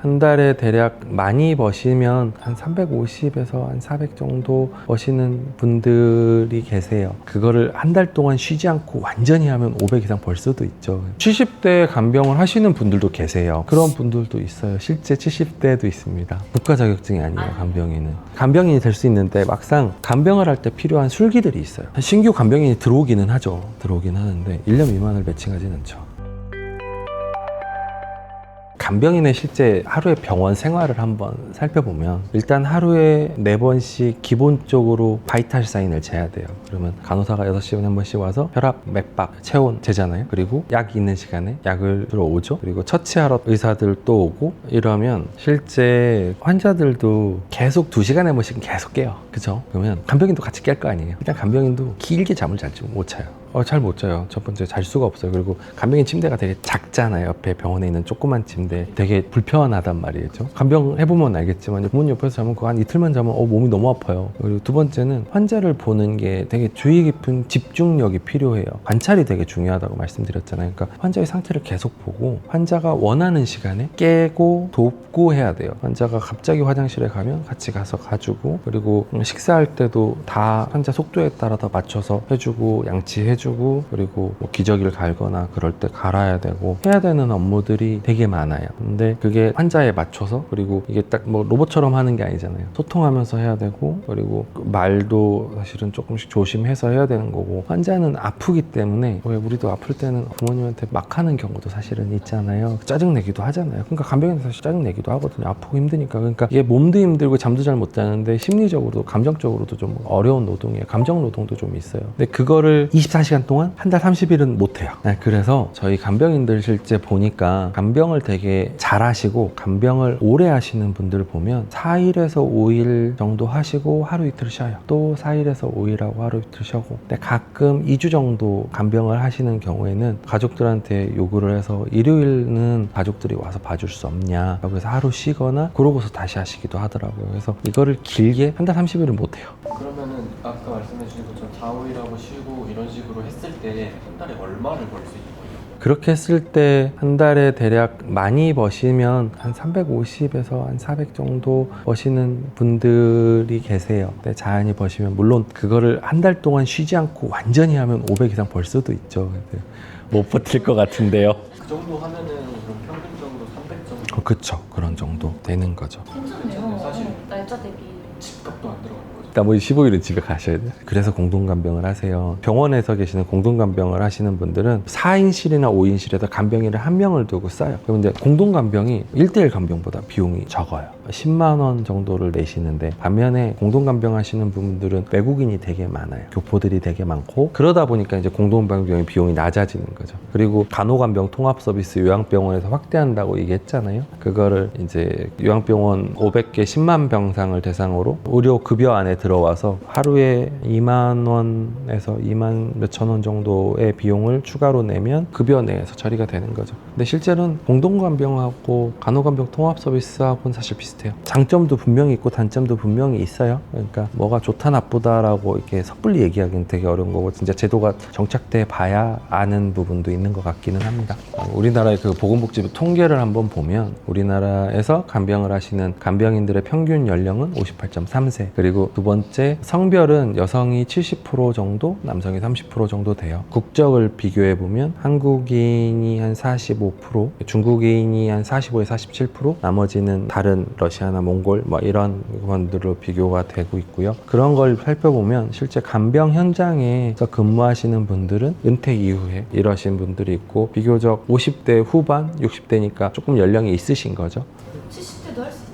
한 달에 대략 많이 버시면 한 350에서 한 400 정도 버시는 분들이 계세요. 그거를 한 달 동안 쉬지 않고 완전히 하면 500 이상 벌 수도 있죠. 70대 간병을 하시는 분들도 계세요. 그런 분들도 있어요. 실제 70대도 있습니다. 국가 자격증이 아니에요, 간병인은. 간병인이 될 수 있는데 막상 간병을 할 때 필요한 술기들이 있어요. 신규 간병인이 들어오기는 하죠. 들어오긴 하는데 1년 미만을 매칭하지는 않죠. 간병인의 실제 하루의 병원 생활을 한번 살펴보면 일단 하루에 4번씩 기본적으로 바이탈 사인을 재야 돼요. 그러면 간호사가 6시간에 한 번씩 와서 혈압, 맥박, 체온 재잖아요. 그리고 약 있는 시간에 약을 들어오죠. 그리고 처치하러 의사들 또 오고 이러면 실제 환자들도 계속 2시간에 한 번씩 계속 깨요. 그죠? 그러면 간병인도 같이 깰 거 아니에요. 일단 간병인도 길게 잠을 잘 못 자요. 잘 못 자요. 첫 번째 잘 수가 없어요. 그리고 간병인 침대가 되게 작잖아요. 옆에 병원에 있는 조그만 침대 되게 불편하단 말이죠. 간병 해보면 알겠지만 부모님 옆에서 자면 그거 한 이틀만 자면 몸이 너무 아파요. 그리고 두 번째는 환자를 보는 게 되게 주의 깊은 집중력이 필요해요. 관찰이 되게 중요하다고 말씀드렸잖아요. 그러니까 환자의 상태를 계속 보고 환자가 원하는 시간에 깨고 돕고 해야 돼요. 환자가 갑자기 화장실에 가면 같이 가서 가주고, 그리고 식사할 때도 다 환자 속도에 따라 다 맞춰서 해주고 양치해주고, 그리고 뭐 기저귀를 갈거나 그럴 때 갈아야 되고 해야 되는 업무들이 되게 많아요. 근데 그게 환자에 맞춰서, 그리고 이게 딱 뭐 로봇처럼 하는 게 아니잖아요. 소통하면서 해야 되고, 그리고 말도 사실은 조금씩 조심해서 해야 되는 거고, 환자는 아프기 때문에 왜 우리도 아플 때는 부모님한테 막 하는 경우도 사실은 있잖아요. 짜증내기도 하잖아요. 그러니까 간병인은 사실 짜증내기도 하거든요. 아프고 힘드니까. 그러니까 이게 몸도 힘들고 잠도 잘 못 자는데 심리적으로도 감정적으로도 좀 어려운 노동이에요. 감정 노동도 좀 있어요. 근데 그거를 24시간 동안 한 달 30일은 못 해요. 그래서 저희 간병인들 실제 보니까 간병을 되게 잘 하시고 간병을 오래 하시는 분들 보면 4일에서 5일 정도 하시고 하루 이틀 쉬어요. 또 4일에서 5일하고 하루 이틀 쉬고. 근데 가끔 2주 정도 간병을 하시는 경우에는 가족들한테 요구를 해서 일요일은 가족들이 와서 봐줄 수 없냐, 여기서 하루 쉬거나 그러고서 다시 하시기도 하더라고요. 그래서 이거를 길게 한 달 30일은 못 해요. 그러면은 아까 말씀해 주신 것처럼 4, 5일하고 쉬고 이런 식으로 했을 때 한 달에 얼마를 벌 수 있는 거예요? 그렇게 했을 때 한 달에 대략 많이 버시면 한 350에서 한 400 정도 버시는 분들이 계세요. 근데 자연히 버시면 물론 그거를 한 달 동안 쉬지 않고 완전히 하면 500 이상 벌 수도 있죠. 근데 못 버틸 것 같은데요. 그 정도 하면은 그럼 평균적으로 300 정도? 그쵸. 그런 정도 되는 거죠. 괜찮네요. 사실 날짜 대비. 집값도 안 들어가는 거죠? 나머지 15일은 집에 가셔야 돼요. 그래서 공동간병을 하세요. 병원에서 계시는 공동간병을 하시는 분들은 4인실이나 5인실에서 간병인을 한 명을 두고 써요. 그럼 이제 공동간병이 1대1 간병보다 비용이 적어요. 10만 원 정도를 내시는데, 반면에 공동간병 하시는 분들은 외국인이 되게 많아요. 교포들이 되게 많고, 그러다 보니까 이제 공동간병의 비용이 낮아지는 거죠. 그리고 간호간병 통합 서비스 요양병원에서 확대한다고 얘기했잖아요. 그거를 이제 요양병원 500개 10만 병상을 대상으로 의료 급여 안에 들어와서 하루에 2만 원에서 2만 몇천 원 정도의 비용을 추가로 내면 급여 내에서 처리가 되는 거죠. 근데 실제로는 공동간병하고 간호간병 통합 서비스하고는 사실 비슷해요. 장점도 분명히 있고 단점도 분명히 있어요. 그러니까 뭐가 좋다 나쁘다라고 이렇게 섣불리 얘기하기는 되게 어려운 거고, 진짜 제도가 정착돼 봐야 아는 부분도 있는 것 같기는 합니다. 우리나라의 그 보건복지부 통계를 한번 보면 우리나라에서 간병을 하시는 간병인들의 평균 연령은 58.3세, 그리고 두 번째 성별은 여성이 70% 정도, 남성이 30% 정도 돼요. 국적을 비교해 보면 한국인이 한 45%, 중국인이 한 45에서 47%, 나머지는 다른 러시아나 몽골 뭐 이런 분들로 비교가 되고 있고요. 그런 걸 살펴보면 실제 간병 현장에서 근무하시는 분들은 은퇴 이후에 이러신 분들이 있고, 비교적 50대 후반, 60대니까 조금 연령이 있으신 거죠. 70대도 할 수 있나요?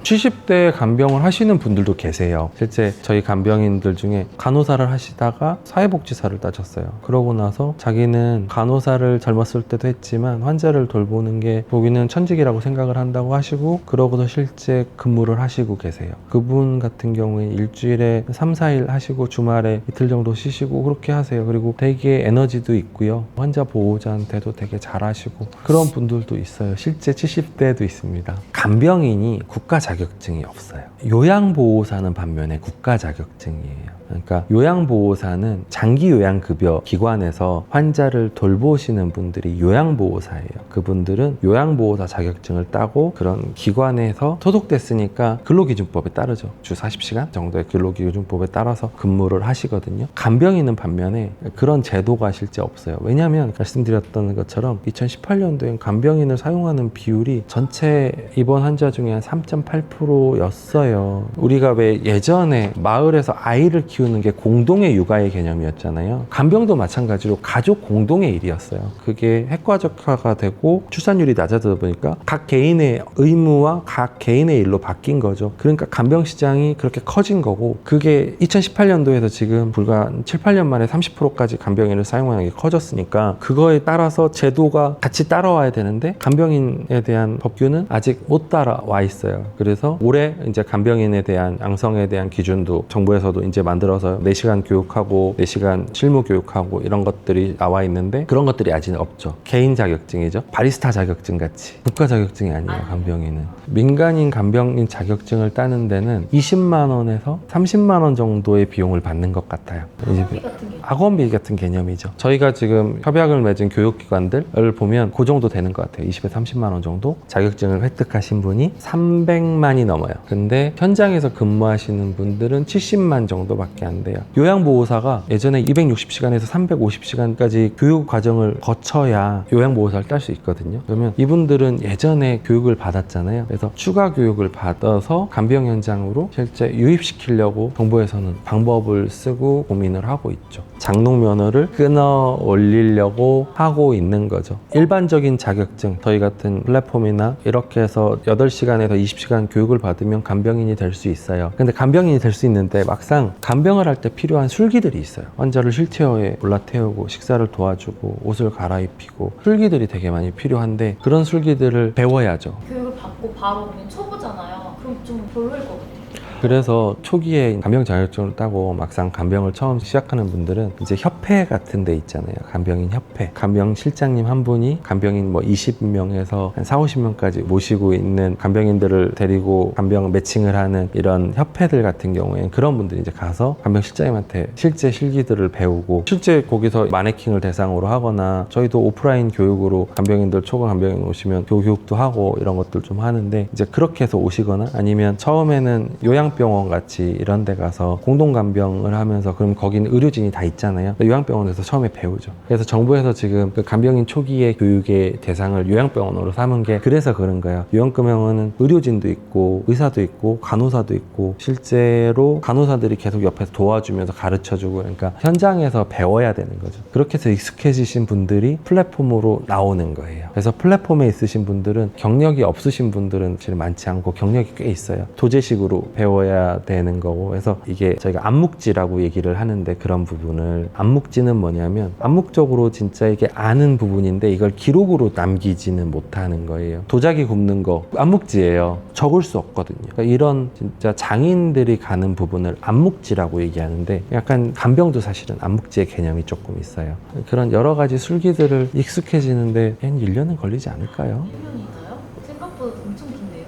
70대 간병을 하시는 분들도 계세요. 실제 저희 간병인들 중에 간호사를 하시다가 사회복지사를 따셨어요. 그러고 나서 자기는 간호사를 젊었을 때도 했지만 환자를 돌보는 게 보기는 천직이라고 생각을 한다고 하시고, 그러고서 실제 근무를 하시고 계세요. 그분 같은 경우에 일주일에 3, 4일 하시고 주말에 이틀 정도 쉬시고 그렇게 하세요. 그리고 되게 에너지도 있고요. 환자 보호자한테도 되게 잘하시고 그런 분들도 있어요. 실제 70대도 있습니다. 간병인이 국가 자격증이 없어요. 요양보호사는 반면에 국가 자격증이에요. 그러니까 요양보호사는 장기 요양급여 기관에서 환자를 돌보시는 분들이 요양보호사예요. 그분들은 요양보호사 자격증을 따고 그런 기관에서 소속됐으니까 근로기준법에 따르죠. 주 40시간 정도의 근로기준법에 따라서 근무를 하시거든요. 간병인은 반면에 그런 제도가 실제 없어요. 왜냐하면 말씀드렸던 것처럼 2018년도엔 간병인을 사용하는 비율이 전체 입원 환자 중에 한 3.8%였어요. 우리가 왜 예전에 마을에서 아이를 키우는 게 공동의 육아의 개념이었잖아요. 간병도 마찬가지로 가족 공동의 일이었어요. 그게 핵가족화가 되고 출산율이 낮아지다 보니까 각 개인의 의무와 각 개인의 일로 바뀐 거죠. 그러니까 간병 시장이 그렇게 커진 거고, 그게 2018년도에서 지금 불과 7, 8년 만에 30%까지 간병인을 사용하는 게 커졌으니까 그거에 따라서 제도가 같이 따라와야 되는데 간병인에 대한 법규는 아직 못 따라와 있어요. 그래서 올해 이제 간병인에 대한 양성에 대한 기준도 정부에서도 이제 만들어서 4시간 교육하고 4시간 실무 교육하고 이런 것들이 나와 있는데 그런 것들이 아직 없죠. 개인 자격증이죠. 바리스타 자격증 같이 국가 자격증이 아니에요. 간병인은 민간인 간병인 자격증을 따는 데는 20만 원에서 30만 원 정도의 비용을 받는 것 같아요. 학원비 같은 게 학원비 같은 개념이죠. 저희가 지금 협약을 맺은 교육기관들을 보면 그 정도 되는 것 같아요. 20에서 30만 원 정도 자격증을 획득하신 분이 300만이 넘어요. 근데 현장에서 근무하시는 분들은 70만 정도밖에 안 돼요. 요양보호사가 예전에 260시간에서 350시간까지 교육 과정을 거쳐야 요양보호사를 딸 수 있거든요. 그러면 이분들은 예전에 교육을 받았잖아요. 그래서 추가 교육을 받아서 간병 현장으로 실제 유입시키려고 정부에서는 방법을 쓰고 고민을 하고 있죠. 장롱 면허를 끊어 올리려고 하고 있는 거죠. 일반적인 자격증, 저희 같은 플랫폼이나 이렇게 해서 8시간에서 20시간 교육을 받으면 간병인이 될 수 있어요. 근데 간병인이 될 수 있는데 막상 간병을 할 때 필요한 술기들이 있어요. 환자를 휠체어에 올라태우고 식사를 도와주고 옷을 갈아입히고 술기들이 되게 많이 필요한데 그런 술기들을 배워야죠. 교육을 받고 바로 오면 초보잖아요. 그럼 좀 별로일 것 같아요. 그래서 초기에 간병 자격증을 따고 막상 간병을 처음 시작하는 분들은 이제 협회 같은 데 있잖아요. 간병인 협회. 간병 실장님 한 분이 간병인 뭐 20명에서 한 4, 50명까지 모시고 있는 간병인들을 데리고 간병 매칭을 하는 이런 협회들 같은 경우에는 그런 분들이 이제 가서 간병 실장님한테 실제 실기들을 배우고 실제 거기서 마네킹을 대상으로 하거나 저희도 오프라인 교육으로 간병인들 초과 간병인 오시면 교육도 하고 이런 것들 좀 하는데 이제 그렇게 해서 오시거나 아니면 처음에는 요양병원 같이 이런 데 가서 공동간병을 하면서 그럼 거기는 의료진이 다 있잖아요. 요양병원에서 처음에 배우죠. 그래서 정부에서 지금 그 간병인 초기의 교육의 대상을 요양병원으로 삼은 게 그래서 그런 거예요. 요양병원은 의료진도 있고 의사도 있고 간호사도 있고 실제로 간호사들이 계속 옆에서 도와주면서 가르쳐주고 그러니까 현장에서 배워야 되는 거죠. 그렇게 해서 익숙해지신 분들이 플랫폼으로 나오는 거예요. 그래서 플랫폼에 있으신 분들은 경력이 없으신 분들은 사실 많지 않고 경력이 꽤 있어요. 도제식으로 배워야 되는 거고 그래서 이게 저희가 암묵지라고 얘기를 하는데 그런 부분을 암묵지는 뭐냐면 암묵적으로 진짜 이게 아는 부분인데 이걸 기록으로 남기지는 못하는 거예요. 도자기 굽는 거 암묵지예요. 적을 수 없거든요. 그러니까 이런 진짜 장인들이 가는 부분을 암묵지라고 얘기하는데 약간 간병도 사실은 암묵지의 개념이 조금 있어요. 그런 여러 가지 술기들을 익숙해지는데 한 1년은 걸리지 않을까요? 1년인가요? 생각보다 엄청 긴데요?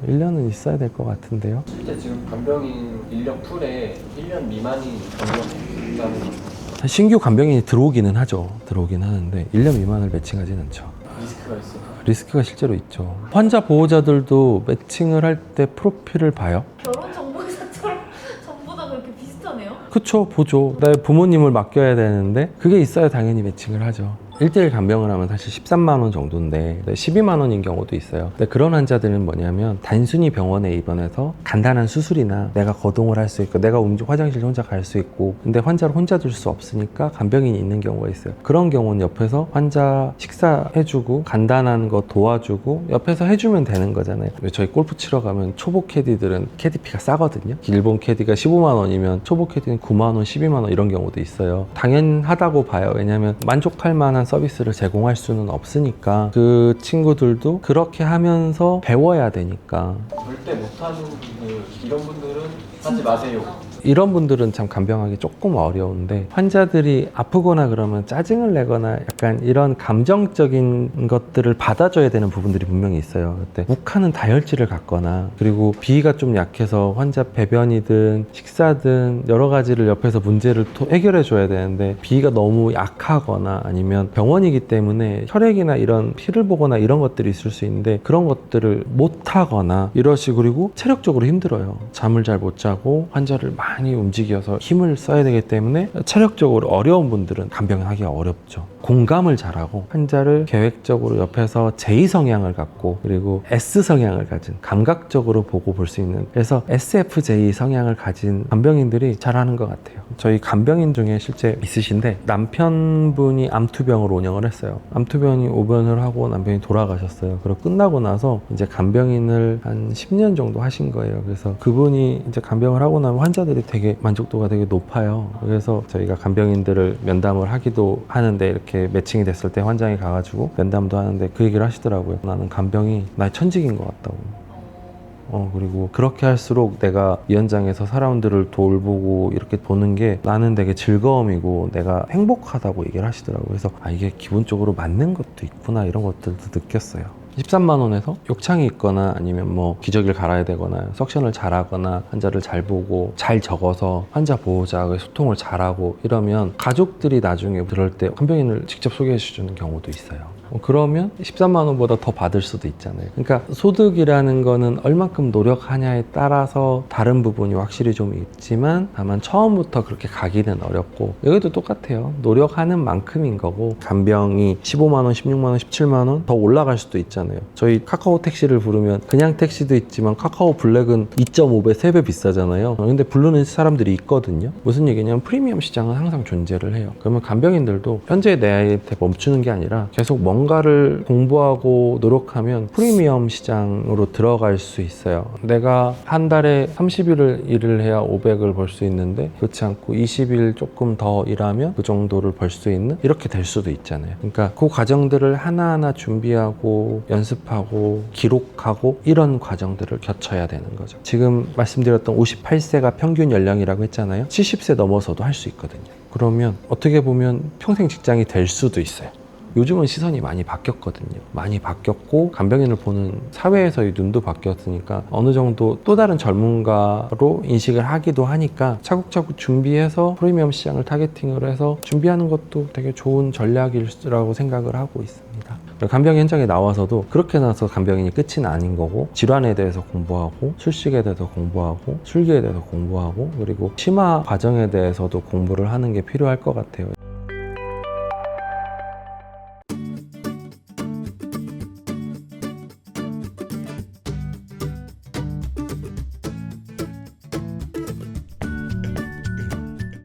1년은 있어야 될 것 같은데요. 실제 지금 간병인 인력 풀에 1년 미만이 적용된다는 거 신규 간병인이 들어오기는 하죠. 들어오긴 하는데 1년 미만을 매칭하진 않죠. 리스크가 있어요. 리스크가 실제로 있죠. 환자 보호자들도 매칭을 할 때 프로필을 봐요. 결혼정보회사처럼 전부 다 그렇게 비슷하네요? 그쵸, 보죠. 내 부모님을 맡겨야 되는데 그게 있어야 당연히 매칭을 하죠. 1대1 간병을 하면 사실 13만 원 정도인데 12만 원인 경우도 있어요. 근데 그런 환자들은 뭐냐면 단순히 병원에 입원해서 간단한 수술이나 내가 거동을 할 수 있고 내가 화장실 혼자 갈 수 있고 근데 환자를 혼자 둘 수 없으니까 간병인이 있는 경우가 있어요. 그런 경우는 옆에서 환자 식사해주고 간단한 거 도와주고 옆에서 해주면 되는 거잖아요. 저희 골프 치러 가면 초보 캐디들은 캐디피가 싸거든요. 일본 캐디가 15만 원이면 초보 캐디는 9만 원, 12만 원 이런 경우도 있어요. 당연하다고 봐요. 왜냐하면 만족할 만한 서비스를 제공할 수는 없으니까 그 친구들도 그렇게 하면서 배워야 되니까 절대 못하는 분들 이런 분들은 하지 마세요. 이런 분들은 참 간병하기 조금 어려운데 환자들이 아프거나 그러면 짜증을 내거나 약간 이런 감정적인 것들을 받아줘야 되는 부분들이 분명히 있어요. 그때 욱하는 다혈질을 갖거나 그리고 비위가 좀 약해서 환자 배변이든 식사든 여러 가지를 옆에서 문제를 해결해 줘야 되는데 비위가 너무 약하거나 아니면 병원이기 때문에 혈액이나 이런 피를 보거나 이런 것들이 있을 수 있는데 그런 것들을 못 하거나 이러시고 그리고 체력적으로 힘들어요. 잠을 잘 못 자고 환자를 많이 움직여서 힘을 써야 되기 때문에 체력적으로 어려운 분들은 간병하기가 어렵죠. 공감을 잘하고 환자를 계획적으로 옆에서 J 성향을 갖고 그리고 S 성향을 가진 감각적으로 보고 볼 수 있는 그래서 SFJ 성향을 가진 간병인들이 잘하는 것 같아요. 저희 간병인 중에 실제 있으신데 남편분이 암투병으로 운영을 했어요. 암투병이 오변을 하고 남편이 돌아가셨어요. 그리고 끝나고 나서 이제 간병인을 한 10년 정도 하신 거예요. 그래서 그분이 이제 간병을 하고 나면 환자들이 되게 만족도가 되게 높아요. 그래서 저희가 간병인들을 면담을 하기도 하는데 이렇게 매칭이 됐을 때 환장이 가가지고 면담도 하는데 그 얘기를 하시더라고요. 나는 간병이 나의 천직인 것 같다고. 그리고 그렇게 할수록 내가 이 현장에서 사람들을 돌보고 이렇게 보는 게 나는 되게 즐거움이고 내가 행복하다고 얘기를 하시더라고요. 그래서 이게 기본적으로 맞는 것도 있구나 이런 것들도 느꼈어요. 13만 원에서 욕창이 있거나 아니면 뭐 기저귀를 갈아야 되거나 석션을 잘하거나 환자를 잘 보고 잘 적어서 환자 보호자의 소통을 잘하고 이러면 가족들이 나중에 그럴 때 간병인을 직접 소개해 주는 경우도 있어요. 그러면 13만 원보다 더 받을 수도 있잖아요. 그러니까 소득이라는 거는 얼만큼 노력하냐에 따라서 다른 부분이 확실히 좀 있지만 다만 처음부터 그렇게 가기는 어렵고 여기도 똑같아요. 노력하는 만큼인 거고 간병이 15만 원, 16만 원, 17만 원 더 올라갈 수도 있잖아요. 저희 카카오 택시를 부르면 그냥 택시도 있지만 카카오 블랙은 2.5배, 3배 비싸잖아요. 근데 부르는 사람들이 있거든요. 무슨 얘기냐면 프리미엄 시장은 항상 존재를 해요. 그러면 간병인들도 현재 내한테 멈추는 게 아니라 계속 뭔가를 공부하고 노력하면 프리미엄 시장으로 들어갈 수 있어요. 내가 한 달에 30일을 일을 해야 500을 벌 수 있는데 그렇지 않고 20일 조금 더 일하면 그 정도를 벌 수 있는 이렇게 될 수도 있잖아요. 그러니까 그 과정들을 하나하나 준비하고 연습하고 기록하고 이런 과정들을 거쳐야 되는 거죠. 지금 말씀드렸던 58세가 평균 연령이라고 했잖아요. 70세 넘어서도 할 수 있거든요. 그러면 어떻게 보면 평생 직장이 될 수도 있어요. 요즘은 시선이 많이 바뀌었거든요. 많이 바뀌었고 간병인을 보는 사회에서의 눈도 바뀌었으니까 어느 정도 또 다른 전문가로 인식을 하기도 하니까 차곡차곡 준비해서 프리미엄 시장을 타겟팅을 해서 준비하는 것도 되게 좋은 전략이라고 생각을 하고 있습니다. 간병 현장에 나와서도 그렇게 나서 간병인이 끝은 아닌 거고 질환에 대해서 공부하고 술식에 대해서 공부하고 술기에 대해서 공부하고 그리고 심화 과정에 대해서도 공부를 하는 게 필요할 것 같아요.